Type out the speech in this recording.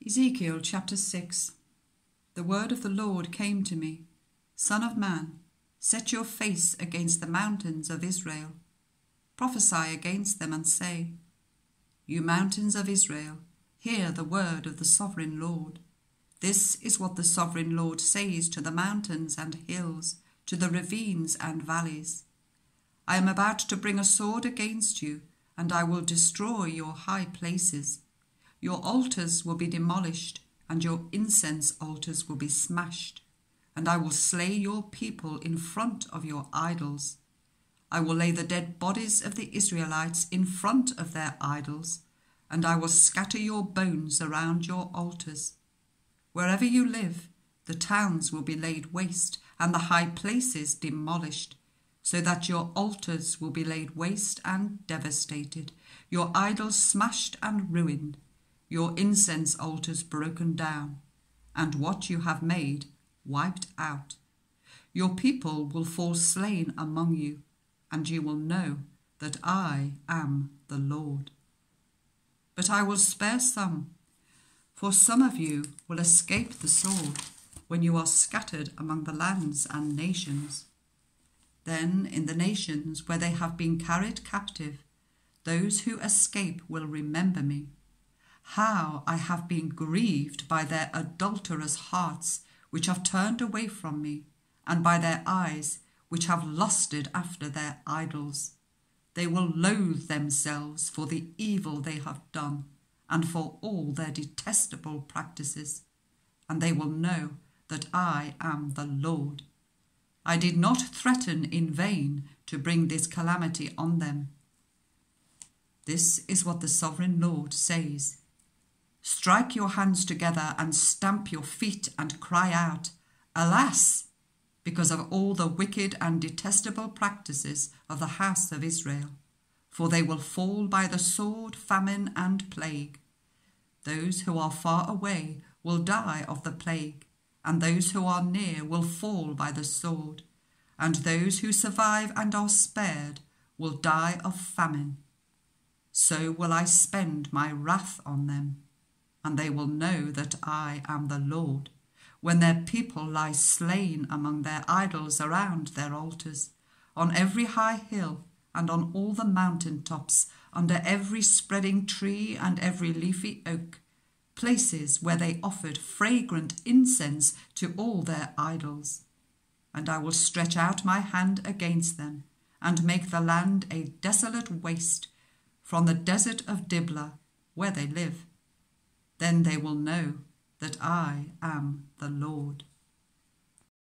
Ezekiel chapter 6. The word of the Lord came to me, Son of man, set your face against the mountains of Israel. Prophesy against them and say, You mountains of Israel, hear the word of the sovereign Lord. This is what the sovereign Lord says to the mountains and hills, to the ravines and valleys. I am about to bring a sword against you, and I will destroy your high places. Your altars will be demolished, and your incense altars will be smashed, and I will slay your people in front of your idols. I will lay the dead bodies of the Israelites in front of their idols, and I will scatter your bones around your altars. Wherever you live, the towns will be laid waste, and the high places demolished, so that your altars will be laid waste and devastated, your idols smashed and ruined, your incense altars broken down, and what you have made wiped out. Your people will fall slain among you, and you will know that I am the Lord. But I will spare some, for some of you will escape the sword when you are scattered among the lands and nations. Then in the nations where they have been carried captive, those who escape will remember me, how I have been grieved by their adulterous hearts, which have turned away from me, and by their eyes, which have lusted after their idols. They will loathe themselves for the evil they have done, and for all their detestable practices, and they will know that I am the Lord. I did not threaten in vain to bring this calamity on them. This is what the sovereign Lord says. Strike your hands together and stamp your feet and cry out, Alas! Because of all the wicked and detestable practices of the house of Israel, for they will fall by the sword, famine, and plague. Those who are far away will die of the plague, and those who are near will fall by the sword, and those who survive and are spared will die of famine. So will I spend my wrath on them, and they will know that I am the Lord, when their people lie slain among their idols around their altars, on every high hill and on all the mountain tops, under every spreading tree and every leafy oak, places where they offered fragrant incense to all their idols. And I will stretch out my hand against them, and make the land a desolate waste, from the desert of Diblah, where they live. Then they will know that I am the Lord.